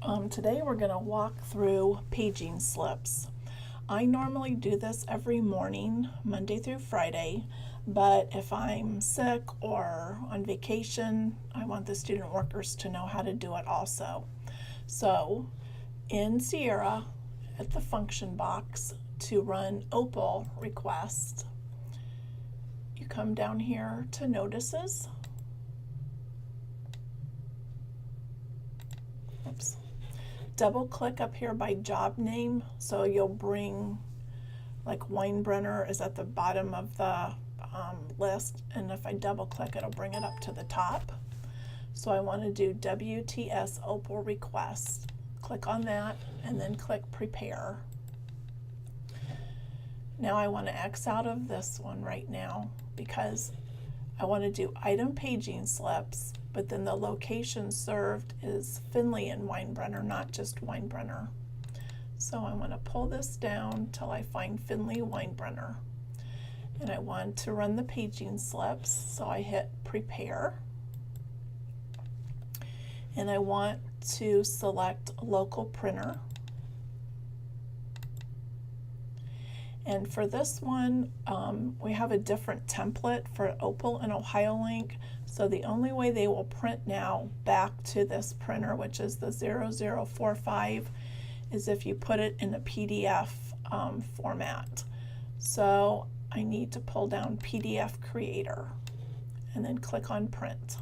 Today we're going to walk through paging slips. I normally do this every morning, Monday through Friday, but if I'm sick or on vacation, I want the student workers to know how to do it also. So in Sierra, at the function box, to run Opal request, you come down here to notices. Oops. Double click up here by job name, so you'll bring, like, Weinbrenner is at the bottom of the list, and if I double click, it'll bring it up to the top. So I want to do WTS Opal request. Click on that and then click prepare. Now I want to X out of this one right now because I want to do item paging slips, but then the location served is Finley and Weinbrenner, not just Weinbrenner. So I want to pull this down till I find Finley Weinbrenner. And I want to run the paging slips, so I hit prepare. And I want to select local printer. And for this one, we have a different template for Opal and OhioLink. So the only way they will print now back to this printer, which is the 0045, is if you put it in a PDF format. So I need to pull down PDF Creator and then click on Print.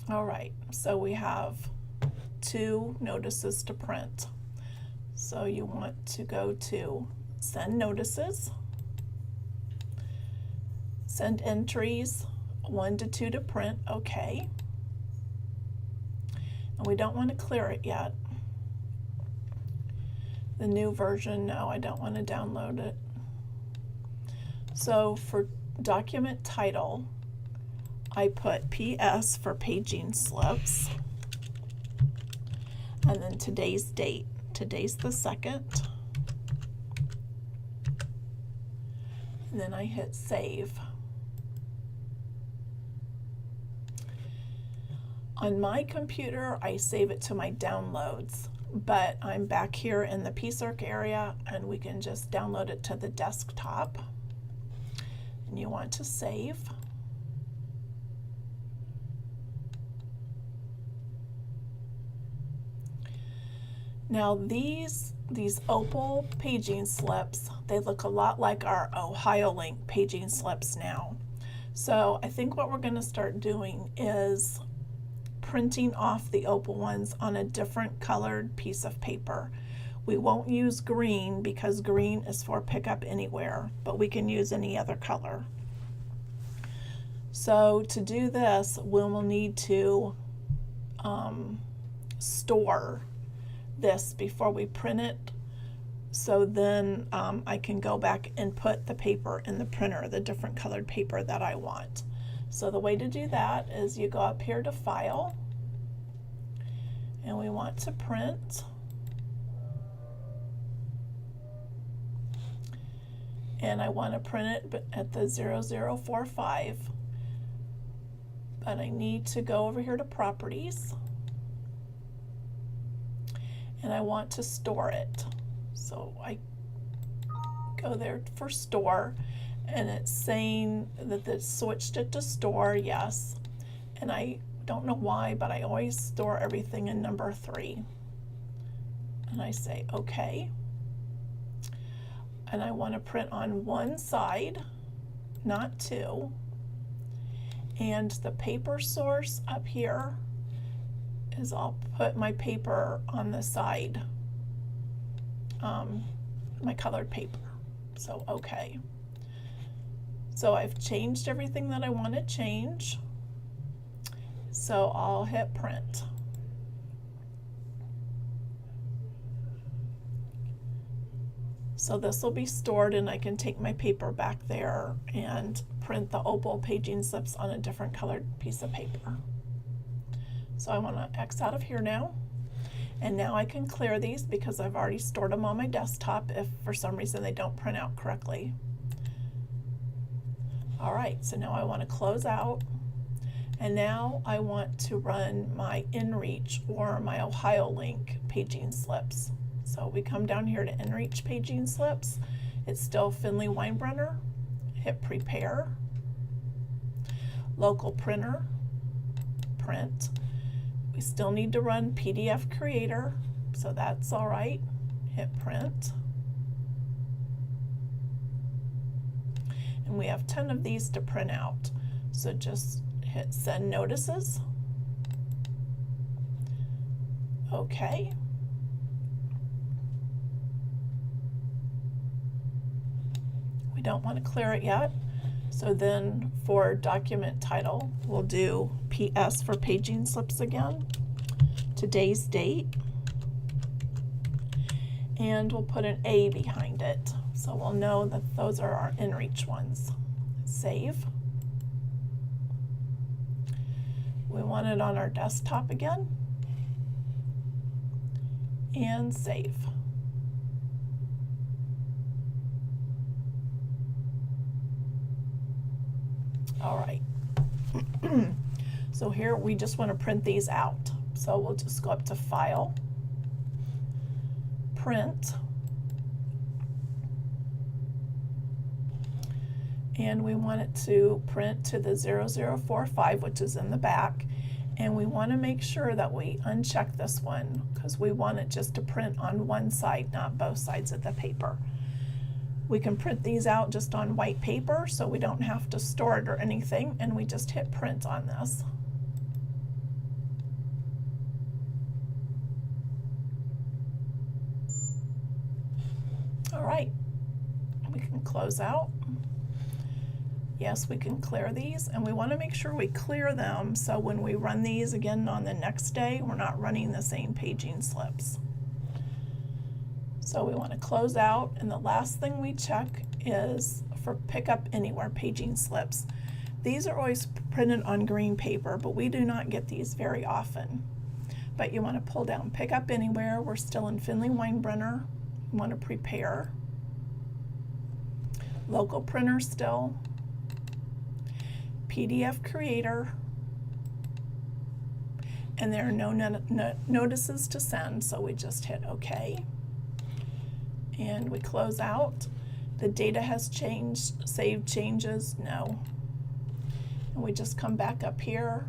All right, so we have 2 notices to print. So you want to go to Send Notices, Send Entries 1 to 2 to print, okay. And we don't want to clear it yet. The new version, no, I don't want to download it. So for document title, I put PS for paging slips, and then today's date. Today's the 2nd. And then I hit save. On my computer, I save it to my downloads, but I'm back here in the Circ area, and we can just download it to the desktop. And you want to save. Now these Opal paging slips, they look a lot like our OhioLink paging slips now. So I think what we're going to start doing is printing off the Opal ones on a different colored piece of paper. We won't use green because green is for pickup anywhere, but we can use any other color. So to do this, we'll need to store this before we print it, so then I can go back and put the paper in the printer, the different colored paper that I want. So the way to do that is you go up here to File, and we want to print. And I want to print it at the 0045, but I need to go over here to Properties, and I want to store it. So I go there for store, and it's saying that it switched it to store, yes. And I don't know why, but I always store everything in number 3. And I say okay. And I want to print on one side, not 2. And the paper source up here is I'll put my paper on the side, my colored paper. So okay. So I've changed everything that I want to change. So I'll hit print. So this will be stored, and I can take my paper back there and print the opal paging slips on a different colored piece of paper. So I want to X out of here now. And now I can clear these because I've already stored them on my desktop if for some reason they don't print out correctly. All right, so now I want to close out. And now I want to run my InReach or my Ohio Link paging slips. So we come down here to InReach paging slips. It's still Finley Weinbrenner. Hit prepare. Local printer, print. We still need to run PDF Creator, so that's all right. Hit print. And we have 10 of these to print out. So just hit send notices. Okay. We don't want to clear it yet. So then for document title, we'll do PS for paging slips again, today's date, and we'll put an A behind it. So we'll know that those are our InReach ones. Save. We want it on our desktop again, and save. All right. So here we just want to print these out. So we'll just go up to File, Print, and we want it to print to the 0045, which is in the back. And we want to make sure that we uncheck this one because we want it just to print on one side, not both sides of the paper. We can print these out just on white paper so we don't have to store it or anything, and we just hit print on this. All right, we can close out. Yes, we can clear these, and we want to make sure we clear them so when we run these again on the next day, we're not running the same paging slips. So we want to close out, and the last thing we check is for pick up anywhere paging slips. These are always printed on green paper, but we do not get these very often. But you want to pull down pick up anywhere. We're still in Finley Weinbrenner. You want to prepare. Local printer still. PDF Creator. And there are no notices to send, so we just hit OK. And we close out. The data has changed. Save changes, no. And we just come back up here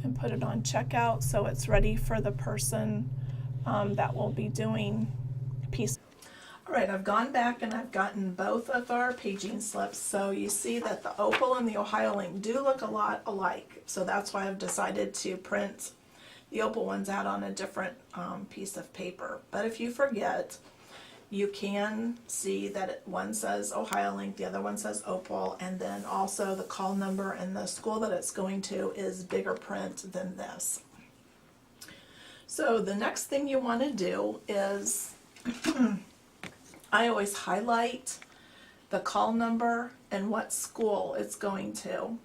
and put it on checkout so it's ready for the person that will be doing piece. All right, I've gone back and I've gotten both of our paging slips. So you see that the Opal and the Ohio Link do look a lot alike. So that's why I've decided to print the Opal ones out on a different piece of paper. But if you forget, you can see that one says Ohio Link, the other one says Opal, and then also the call number and the school that it's going to is bigger print than this. So the next thing you want to do is I always highlight the call number and what school it's going to.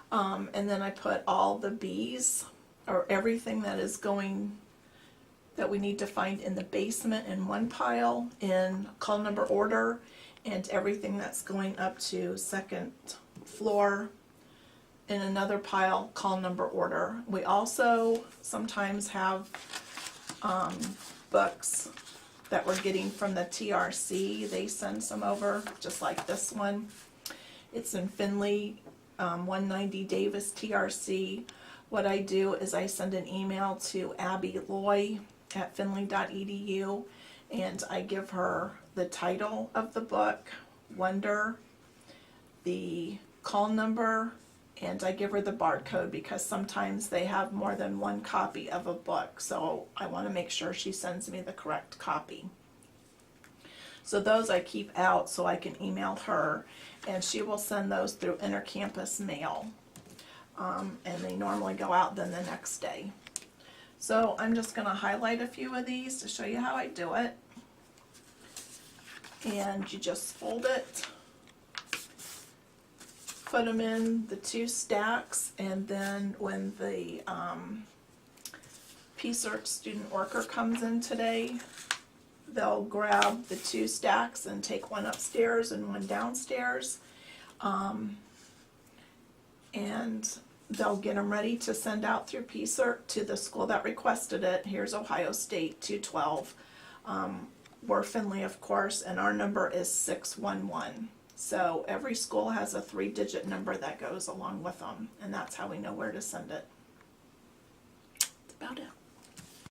And then I put all the B's or everything that is going that we need to find in the basement in one pile in call number order, and everything that's going up to second floor in another pile, call number order. We also sometimes have books that we're getting from the TRC. They send some over, just like this one. It's in Finley, 190 Davis TRC. What I do is I send an email to Abby Loy at finley.edu, and I give her the title of the book, Wonder, the call number, and I give her the barcode because sometimes they have more than one copy of a book, so I want to make sure she sends me the correct copy. So those I keep out so I can email her, and she will send those through intercampus mail, and they normally go out then the next day. So I'm just going to highlight a few of these to show you how I do it. and you just fold it, put them in the 2 stacks, and then when the Circ student worker comes in today, they'll grab the 2 stacks and take one upstairs and one downstairs, and they'll get them ready to send out through Circ to the school that requested it. Here's Ohio State 212. We're Findlay, of course, and our number is 611. So every school has a 3-digit number that goes along with them, and that's how we know where to send it. That's about it.